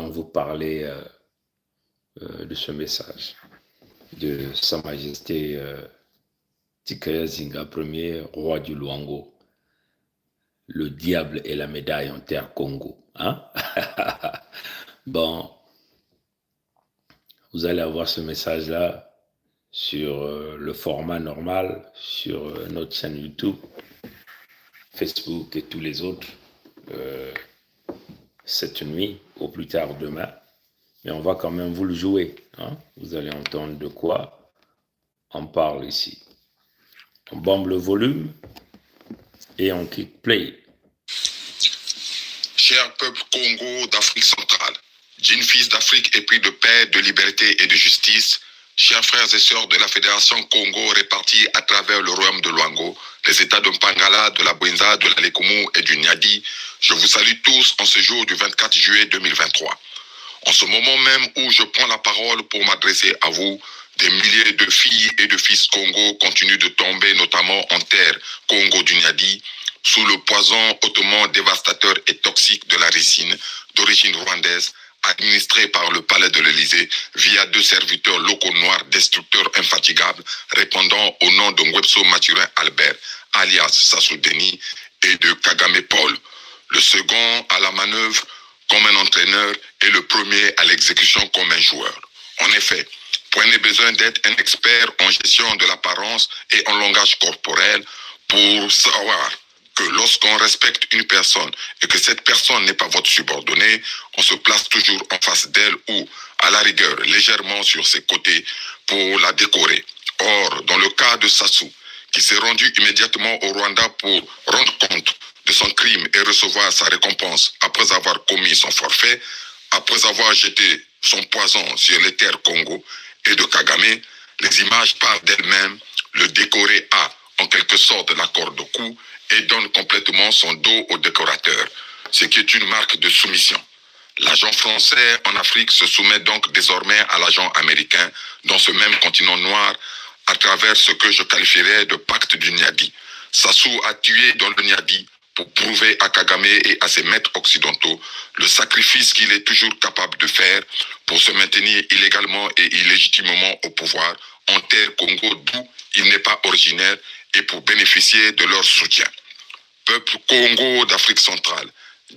donc vous parler de ce message de Sa Majesté Tikaya Zinga Ier, roi du Luango. Le diable et la médaille en terre Congo. Hein? Bon, vous allez avoir ce message-là sur le format normal, sur notre chaîne YouTube, Facebook et tous les autres cette nuit, au plus tard demain. Mais on va quand même vous le jouer. Hein? Vous allez entendre de quoi on parle ici. On bombe le volume et on clique play. Cher peuple Congo d'Afrique centrale, jeune fils d'Afrique épris de paix, de liberté et de justice, chers frères et sœurs de la Fédération Congo répartis à travers le royaume de Luango, les États de Mpangala, de la Bwenza, de la Lekumu et du Niadi, je vous salue tous en ce jour du 24 juillet 2023. En ce moment même où je prends la parole pour m'adresser à vous, des milliers de filles et de fils Congo continuent de tomber, notamment en terre Congo du Niadi, sous le poison hautement dévastateur et toxique de la ricine d'origine rwandaise, administrée par le palais de l'Élysée via deux serviteurs locaux noirs destructeurs infatigables répondant au nom de Ngwebso Mathurin Albert, alias Sassou Denis, et de Kagame Paul. Le second à la manœuvre comme un entraîneur et le premier à l'exécution comme un joueur. En effet, prenez besoin d'être un expert en gestion de l'apparence et en langage corporel pour savoir que lorsqu'on respecte une personne et que cette personne n'est pas votre subordonné, on se place toujours en face d'elle ou, à la rigueur, légèrement sur ses côtés pour la décorer. Or, dans le cas de Sassou, qui s'est rendu immédiatement au Rwanda pour rendre compte de son crime et recevoir sa récompense après avoir commis son forfait, après avoir jeté son poison sur les terres Congo et de Kagame, les images parlent d'elles-mêmes, le décoré a en quelque sorte la corde au cou et donne complètement son dos au décorateur, ce qui est une marque de soumission. L'agent français en Afrique se soumet donc désormais à l'agent américain dans ce même continent noir à travers ce que je qualifierais de pacte du Niadi. Sassou a tué dans le Niadi pour prouver à Kagame et à ses maîtres occidentaux le sacrifice qu'il est toujours capable de faire pour se maintenir illégalement et illégitimement au pouvoir en terre Congo d'où il n'est pas originaire et pour bénéficier de leur soutien. Peuple Congo d'Afrique centrale,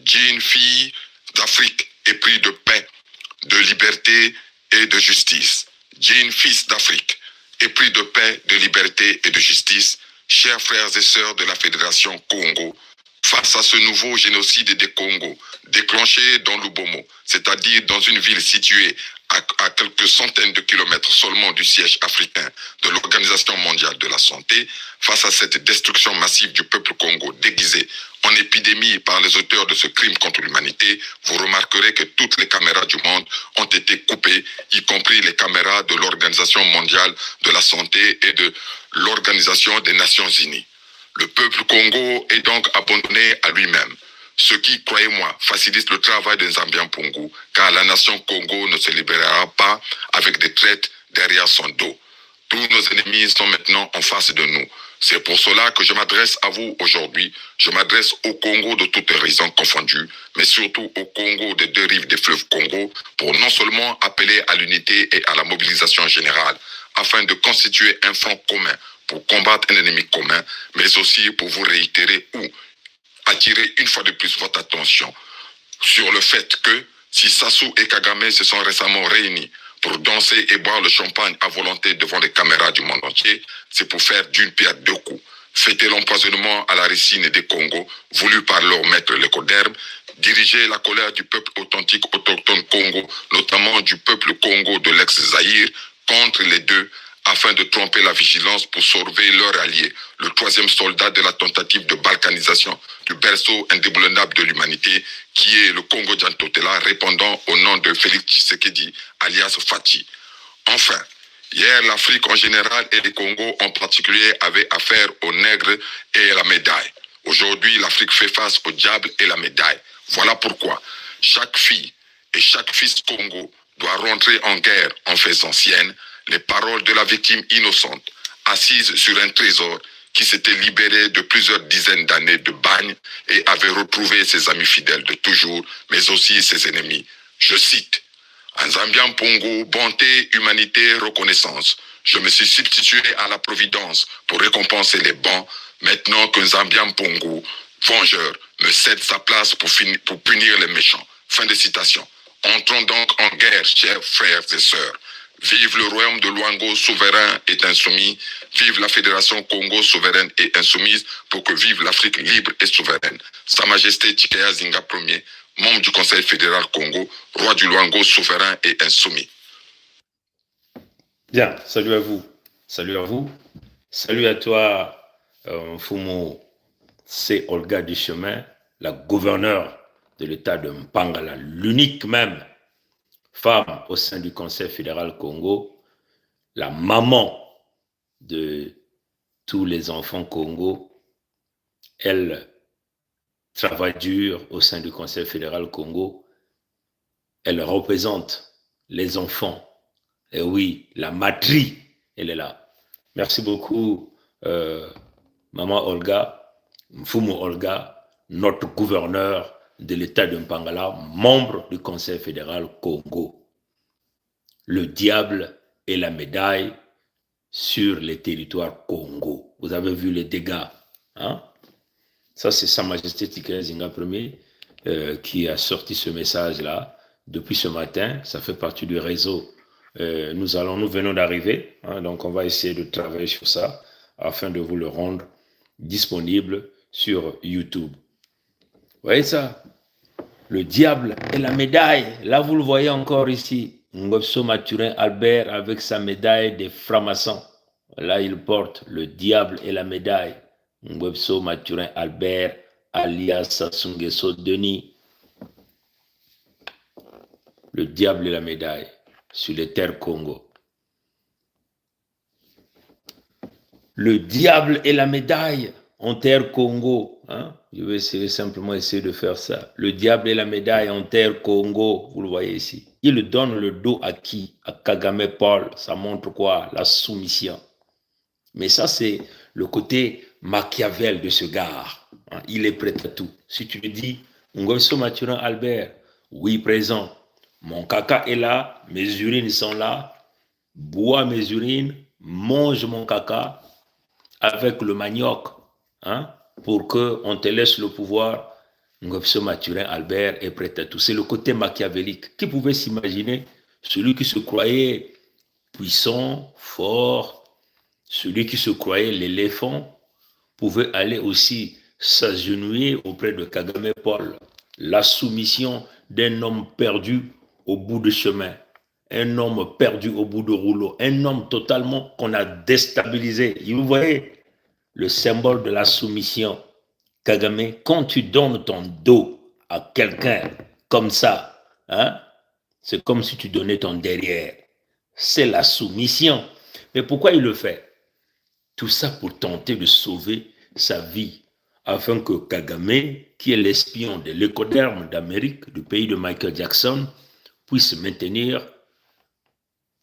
jeune fille d'Afrique épris de paix, de liberté et de justice. Jeune fils d'Afrique, épris de paix, de liberté et de justice, chers frères et sœurs de la Fédération Congo, face à ce nouveau génocide des Congos, déclenché dans l'Ubomo, c'est-à-dire dans une ville située à quelques centaines de kilomètres seulement du siège africain de l'Organisation mondiale de la santé, face à cette destruction massive du peuple Congo déguisée en épidémie par les auteurs de ce crime contre l'humanité, vous remarquerez que toutes les caméras du monde ont été coupées, y compris les caméras de l'Organisation mondiale de la santé et de l'Organisation des Nations unies. Le peuple Congo est donc abandonné à lui-même, ce qui, croyez-moi, facilite le travail des Zambiens Pungu, car la nation Congo ne se libérera pas avec des traites derrière son dos. Tous nos ennemis sont maintenant en face de nous. C'est pour cela que je m'adresse à vous aujourd'hui. Je m'adresse au Congo de toutes horizons confondues, mais surtout au Congo des deux rives des fleuves Congo, pour non seulement appeler à l'unité et à la mobilisation générale, afin de constituer un front commun pour combattre un ennemi commun, mais aussi pour vous réitérer ou attirer une fois de plus votre attention sur le fait que si Sassou et Kagame se sont récemment réunis pour danser et boire le champagne à volonté devant les caméras du monde entier, c'est pour faire d'une pierre deux coups. Fêter l'empoisonnement à la ricine des Congo, voulu par leur maître l'écoderme, diriger la colère du peuple authentique autochtone Congo, notamment du peuple Congo de l'ex-Zaïre, contre les deux, afin de tromper la vigilance pour sauver leur allié, le troisième soldat de la tentative de balkanisation du berceau indéboulonnable de l'humanité, qui est le Congo Djantotela, répondant au nom de Félix Tshisekedi, alias Fati. Enfin, hier, l'Afrique en général et les Congos en particulier avaient affaire aux nègres et à la médaille. Aujourd'hui, l'Afrique fait face au diable et la médaille. Voilà pourquoi chaque fille et chaque fils Congo doit rentrer en guerre en faisant sienne les paroles de la victime innocente, assise sur un trésor qui s'était libéré de plusieurs dizaines d'années de bagne et avait retrouvé ses amis fidèles de toujours, mais aussi ses ennemis. Je cite, Nzambian Pongo, bonté, humanité, reconnaissance. Je me suis substitué à la providence pour récompenser les bons, maintenant que Nzambian Pongo, vengeur, me cède sa place pour punir les méchants. Fin de citation. Entrons donc en guerre, chers frères et sœurs. Vive le royaume de Luango souverain et insoumis. Vive la fédération Congo souveraine et insoumise pour que vive l'Afrique libre et souveraine. Sa Majesté Tikaya Zinga Ier, membre du Conseil fédéral Congo, roi du Luango souverain et insoumis. Bien, salut à vous. Salut à vous. Salut à toi, Mfumu C. Olga Duchemin, la gouverneure de l'État de Mpangala, l'unique même femme au sein du Conseil fédéral Congo, la maman de tous les enfants Congo. Elle travaille dur au sein du Conseil fédéral Congo. Elle représente les enfants. Et oui, la matrie, elle est là. Merci beaucoup, Maman Olga, Mfumu Olga, notre gouverneur de l'État de Mpangala, membre du Conseil fédéral Congo. Le diable et la médaille sur les territoires Congo. Vous avez vu les dégâts. Hein? Ça, c'est Sa Majesté Tikaya Zinga Ier qui a sorti ce message-là depuis ce matin. Ça fait partie du réseau. Nous venons d'arriver. Hein, donc, on va essayer de travailler sur ça afin de vous le rendre disponible sur YouTube. Vous voyez ça? Le diable et la médaille. Là, vous le voyez encore ici. Ngobso Mathurin Albert avec sa médaille des francs-maçons. Là, il porte le diable et la médaille. Ngobso Mathurin Albert alias Sassou Nguesso Denis. Le diable et la médaille sur les terres Congo. Le diable et la médaille en terre Congo. Hein? Je vais simplement essayer de faire ça. Le diable et la médaille en terre Congo. Vous le voyez ici. Il donne le dos à qui? À Kagame Paul. Ça montre quoi? La soumission. Mais ça, c'est le côté Machiavel de ce gars. Hein? Il est prêt à tout. Si tu lui dis, Ngobso Mathurin Albert, oui, présent. Mon caca est là, mes urines sont là. Bois mes urines, mange mon caca avec le manioc, hein, pour qu'on te laisse le pouvoir. Ngobso Mathurin Albert est prêt à tout. C'est le côté machiavélique. Qui pouvait s'imaginer celui qui se croyait puissant, fort, celui qui se croyait l'éléphant, pouvait aller aussi s'agenouiller auprès de Kagame Paul. La soumission d'un homme perdu au bout de chemin, un homme perdu au bout de rouleau, un homme totalement qu'on a déstabilisé. Et vous voyez le symbole de la soumission. Kagame, quand tu donnes ton dos à quelqu'un comme ça, hein, c'est comme si tu donnais ton derrière. C'est la soumission. Mais pourquoi il le fait? Tout ça pour tenter de sauver sa vie, afin que Kagame, qui est l'espion de l'écoderme d'Amérique, du pays de Michael Jackson, puisse maintenir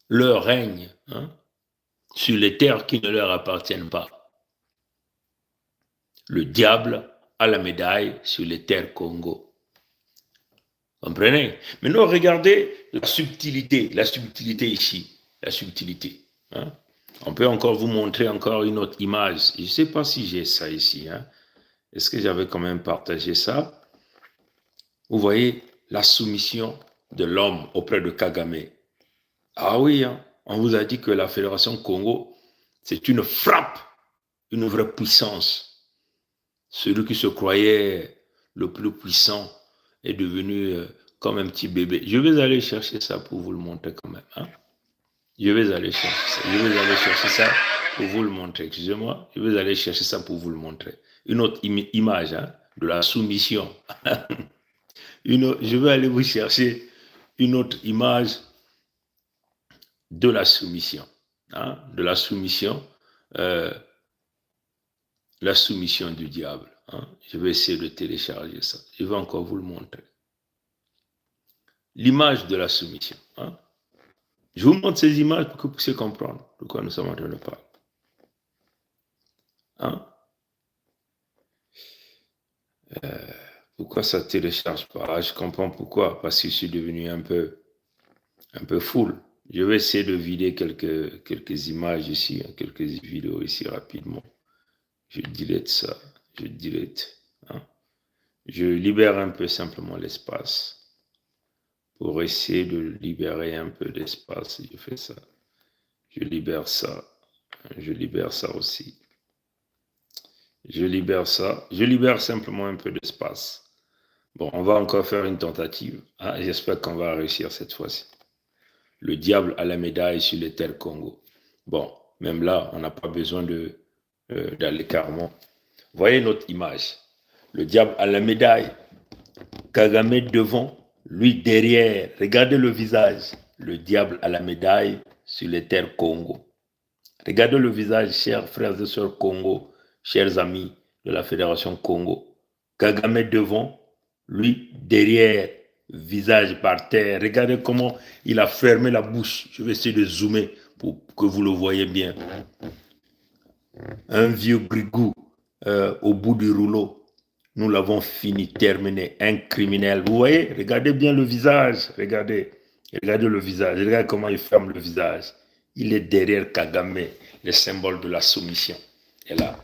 leur règne, hein, sur les terres qui ne leur appartiennent pas. Le diable a la médaille sur les terres Congo. Comprenez? Maintenant, regardez la subtilité ici, la subtilité. Hein? On peut encore vous montrer encore une autre image. Je ne sais pas si j'ai ça ici. Hein? Est-ce que j'avais quand même partagé ça? Vous voyez la soumission de l'homme auprès de Kagame. Ah oui, hein? On vous a dit que la Fédération Congo, c'est une frappe, une vraie puissance. Celui qui se croyait le plus puissant est devenu comme un petit bébé. Je vais aller chercher ça pour vous le montrer quand même. Hein? Je vais aller chercher ça pour vous le montrer. Excusez-moi, je vais aller chercher ça pour vous le montrer. Une autre image, hein, de la soumission. Je vais aller vous chercher une autre image de la soumission. Hein, de la soumission du diable. Hein. Je vais essayer de télécharger ça. Je vais encore vous le montrer. L'image de la soumission. Hein. Je vous montre ces images pour que vous puissiez comprendre de quoi nous sommes en train de parler. Hein? Pourquoi ça ne télécharge pas? Ah, je comprends pourquoi. Parce que je suis devenu un peu full. Je vais essayer de vider quelques images ici, quelques vidéos ici rapidement. Je delete ça. Je delete. Hein. Je libère un peu simplement l'espace. Pour essayer de libérer un peu d'espace, je fais ça. Je libère ça. Je libère ça aussi. Je libère ça. Je libère simplement un peu d'espace. Bon, on va encore faire une tentative. Ah, j'espère qu'on va réussir cette fois-ci. Le diable a la médaille sur les terres Congo. Bon, même là, on n'a pas besoin d'aller carrément. Voyez notre image. Le diable a la médaille. Kagame devant, lui derrière. Regardez le visage. Le diable a la médaille sur les terres Congo. Regardez le visage, chers frères et sœurs Congo, chers amis de la Fédération Congo. Kagame devant, lui derrière, visage par terre. Regardez comment il a fermé la bouche. Je vais essayer de zoomer pour que vous le voyez bien. Un vieux grigou au bout du rouleau. Nous l'avons fini, terminé. Un criminel. Vous voyez, regardez bien le visage. Regardez le visage. Regardez comment il ferme le visage. Il est derrière Kagame, le symbole de la soumission. Et là.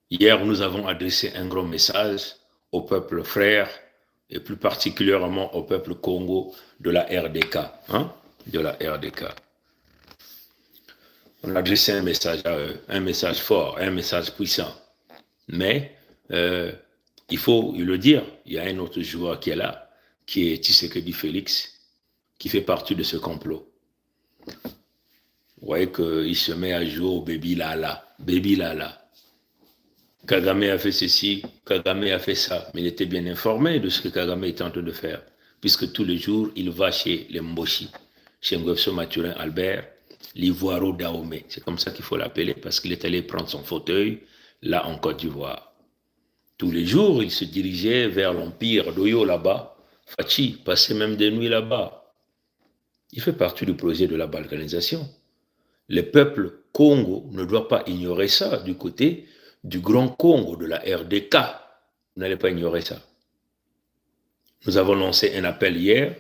Hier, nous avons adressé un grand message au peuple frère et plus particulièrement au peuple Congo de la RDK. De la RDK. On a adressé un message à eux, un message fort, un message puissant. Mais il faut le dire, il y a un autre joueur qui est là, qui est Tshisekedi Félix, qui fait partie de ce complot. Vous voyez qu'il se met à jouer au Baby Lala. Baby Lala. Kagame a fait ceci, Kagame a fait ça. Mais il était bien informé de ce que Kagame était en train de faire. Puisque tous les jours, il va chez les Mboshi, chez Ngofso Mathurin Albert, l'Ivoiro Dahomey. C'est comme ça qu'il faut l'appeler, parce qu'il est allé prendre son fauteuil, là en Côte d'Ivoire. Tous les jours, il se dirigeait vers l'empire d'Oyo là-bas. Fachi passait même des nuits là-bas. Il fait partie du projet de la balkanisation. Le peuple Congo ne doit pas ignorer ça du côté du Grand Congo, de la RDK. Vous n'allez pas ignorer ça. Nous avons lancé un appel hier,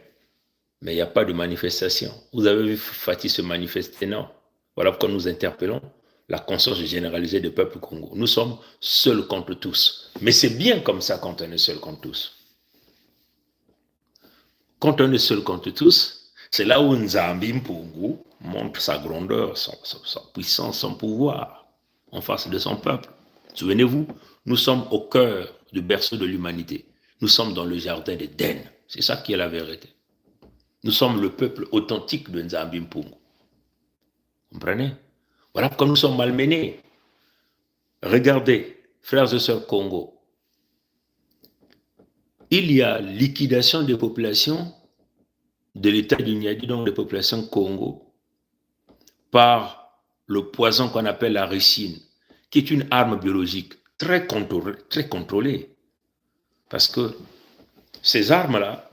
mais il n'y a pas de manifestation. Vous avez vu Fatih se manifester, non? Voilà pourquoi nous interpellons la conscience généralisée du peuple Congo. Nous sommes seuls contre tous. Mais c'est bien comme ça quand on est seul contre tous. Quand on est seul contre tous, c'est là où Nzambi Mpungu montre sa grandeur, sa puissance, son pouvoir en face de son peuple. Souvenez-vous, nous sommes au cœur du berceau de l'humanité. Nous sommes dans le jardin d'Éden. C'est ça qui est la vérité. Nous sommes le peuple authentique de Nzambi Mpungu. Comprenez? Voilà pourquoi nous sommes malmenés. Regardez, frères et sœurs Congo, il y a liquidation des populations de l'État du Niadi, donc des populations Congo, par le poison qu'on appelle la ricine, qui est une arme biologique très contrôlée. Parce que ces armes-là,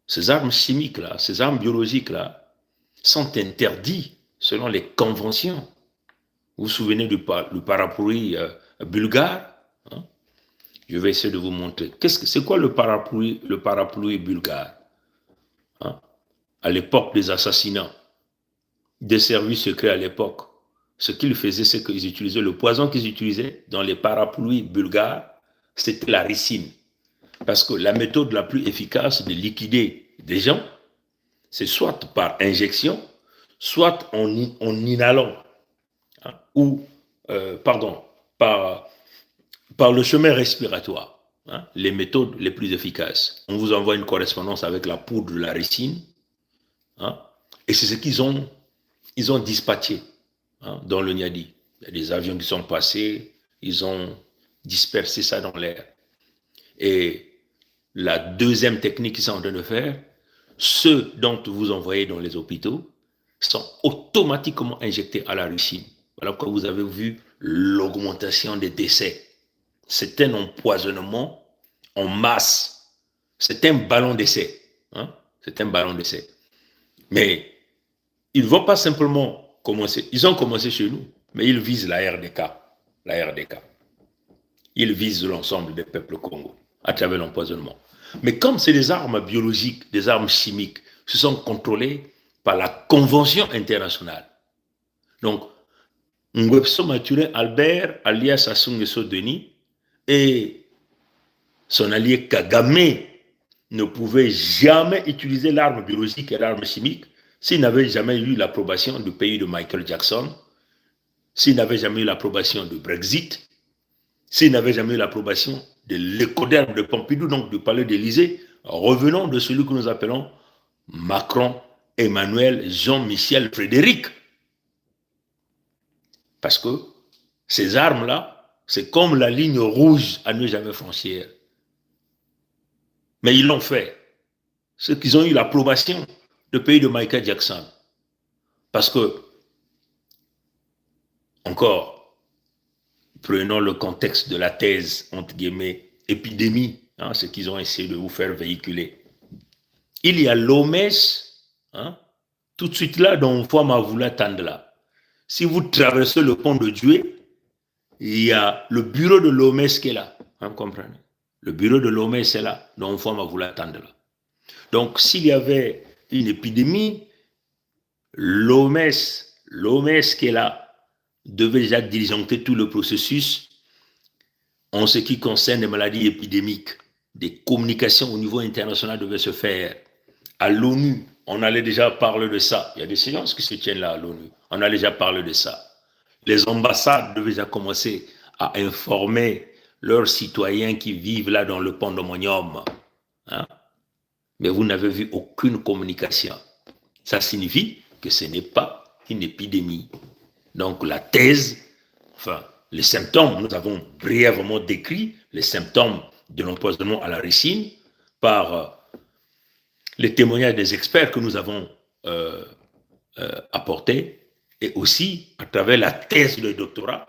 ces armes chimiques-là, ces armes biologiques-là, sont interdites selon les conventions. Vous vous souvenez du parapluie bulgare? Je vais essayer de vous montrer. C'est quoi le parapluie bulgare? À l'époque des assassinats, des services secrets à l'époque, ce qu'ils faisaient, c'est qu'ils utilisaient le poison qu'ils utilisaient dans les parapluies bulgares, c'était la ricine. Parce que la méthode la plus efficace de liquider des gens, c'est soit par injection, soit en inhalant, par le chemin respiratoire. Les méthodes les plus efficaces. On vous envoie une correspondance avec la poudre de la ricine, et c'est ce qu'ils ont dispatché dans le Niadi. Il y a des avions qui sont passés, ils ont dispersé ça dans l'air. Et la deuxième technique qu'ils sont en train de faire, ceux dont vous envoyez dans les hôpitaux sont automatiquement injectés à la ricine. Voilà pourquoi vous avez vu l'augmentation des décès. C'est un empoisonnement en masse. C'est un ballon d'essai. C'est un ballon d'essai. Mais ils ne vont pas simplement commencer. Ils ont commencé chez nous, mais ils visent la RDK. La RDK. il vise l'ensemble des peuples congolais à travers l'empoisonnement. Mais comme c'est des armes biologiques, des armes chimiques, ce sont contrôlées par la Convention internationale. Donc, Ngwepso Mathurin Albert, alias Sassou Nguesso Denis, et son allié Kagame ne pouvaient jamais utiliser l'arme biologique et l'arme chimique s'ils n'avaient jamais eu l'approbation du pays de Michael Jackson, s'ils n'avaient jamais eu l'approbation du Brexit, s'ils n'avaient jamais eu l'approbation de l'écoderme de Pompidou, donc du palais d'Élysée, revenons de celui que nous appelons Macron, Emmanuel, Jean-Michel, Frédéric. Parce que ces armes-là, c'est comme la ligne rouge à ne jamais franchir. Mais ils l'ont fait. Ceux qui ont eu l'approbation du pays de Michael Jackson. Parce que, encore, prenons le contexte de la thèse, entre guillemets, épidémie, hein, ce qu'ils ont essayé de vous faire véhiculer. Il y a l'OMS, hein, tout de suite là, dans Fouama Tandela. Si vous traversez le pont de Dieu, il y a le bureau de l'OMS qui est là. Vous comprenez? Le bureau de l'OMS est là, dans Fouama Tandela. Donc, s'il y avait une épidémie, l'OMS qui est là devait déjà diligenter tout le processus en ce qui concerne les maladies épidémiques. Des communications au niveau international devaient se faire. À l'ONU, on allait déjà parler de ça. Il y a des séances qui se tiennent là à l'ONU. On a déjà parlé de ça. Les ambassades devaient déjà commencer à informer leurs citoyens qui vivent là dans le pandémonium. Hein? Mais vous n'avez vu aucune communication. Ça signifie que ce n'est pas une épidémie. Donc la thèse, enfin, les symptômes, nous avons brièvement décrit les symptômes de l'empoisonnement à la ricine par les témoignages des experts que nous avons apportés et aussi à travers la thèse de doctorat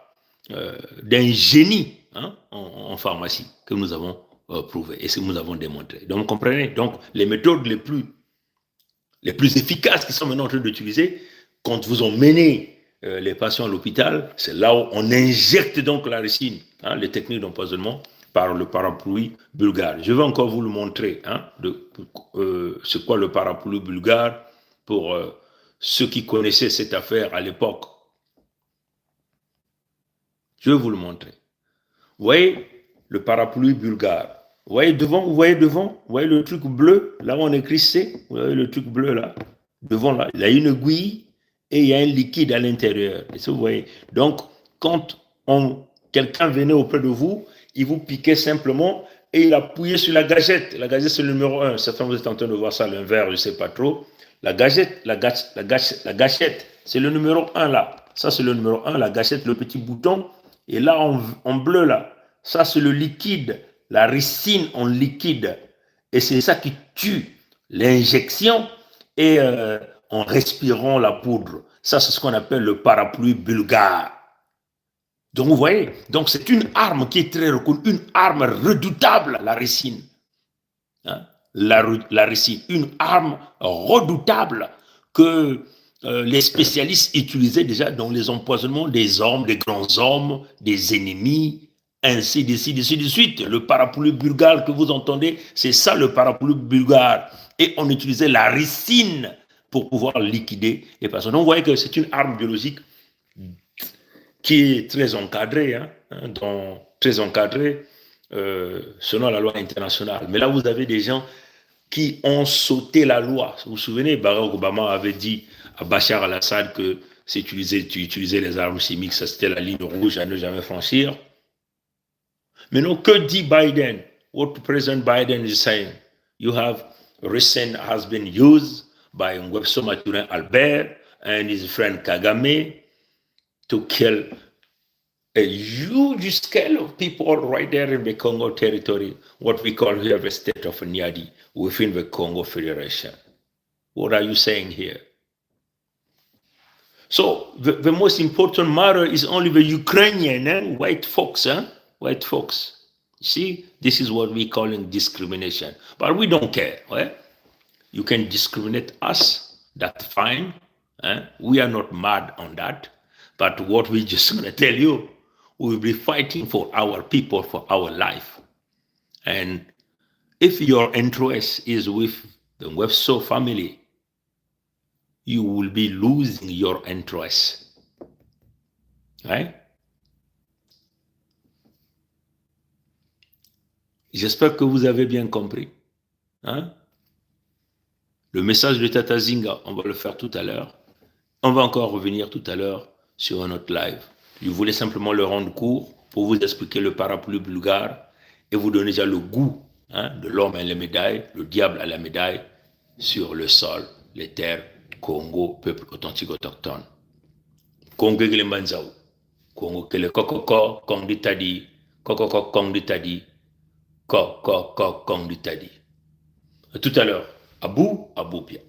d'un génie en pharmacie que nous avons prouvé et que nous avons démontré. Donc, vous comprenez? Donc, les méthodes les plus efficaces qui sont maintenant en train d'utiliser, quand vous emmenez les patients à l'hôpital, c'est là où on injecte donc la ricine, les techniques d'empoisonnement par le parapluie bulgare. Je vais encore vous le montrer, c'est quoi le parapluie bulgare pour ceux qui connaissaient cette affaire à l'époque. Je vais vous le montrer. Vous voyez le parapluie bulgare. Vous voyez devant, vous voyez le truc bleu, là où on écrit C, vous voyez le truc bleu là, devant là, il y a une aiguille et il y a un liquide à l'intérieur. Et ça, vous voyez. Donc, quand quelqu'un venait auprès de vous, il vous piquait simplement et il appuyait sur la gâchette. La gâchette, c'est le numéro 1. Certains vous êtes en train de voir ça, l'inverse, je ne sais pas trop. La gâchette, c'est le numéro 1 là. Ça, c'est le numéro 1, la gâchette, le petit bouton. Et là, en bleu là, ça, c'est le liquide, la ricine en liquide. Et c'est ça qui tue l'injection et en respirant la poudre. Ça, c'est ce qu'on appelle le parapluie bulgare. Donc, vous voyez, donc c'est une arme qui est très reconnue, une arme redoutable, la ricine. La ricine, une arme redoutable que les spécialistes utilisaient déjà dans les empoisonnements des hommes, des grands hommes, des ennemis, ainsi de suite. Le parapluie bulgare que vous entendez, c'est ça le parapluie bulgare. Et on utilisait la ricine pour pouvoir liquider les personnes. Donc, vous voyez que c'est une arme biologique qui est très encadrée, très encadrée selon la loi internationale. Mais là, vous avez des gens qui ont sauté la loi. Vous vous souvenez, Barack Obama avait dit à Bachar al-Assad que si tu utilisais les armes chimiques, ça c'était la ligne rouge à ne jamais franchir. Mais non, que dit Biden? What President Biden is saying? You have recent has been used by Ngwepso Mathurin Albert and his friend Kagame to kill a huge scale of people right there in the Congo territory, what we call here the state of Nyadi, within the Congo Federation. What are you saying here? So the most important matter is only the Ukrainian white folks, white folks. You see, this is what we're calling discrimination. But we don't care. Right? You can discriminate us, that's fine. We are not mad on that. But what we're just going to tell you, we will be fighting for our people, for our life. And if your interest is with the Webso family, you will be losing your interest. Right? J'espère que vous avez bien compris. Hein? Le message de Tata Zinga, on va le faire tout à l'heure. On va encore revenir tout à l'heure sur un autre live. Je voulais simplement le rendre court pour vous expliquer le parapluie bulgare et vous donner déjà le goût de l'homme à la médaille, le diable à la médaille sur le sol, les terres, Congo, peuple authentique autochtone. Congo Glembanzao, Congo Kele Kokoko, Kong Ditadi, Kokoko Kong Ditadi, Kokoko Kong Ditadi. À tout à l'heure. Abou Pia.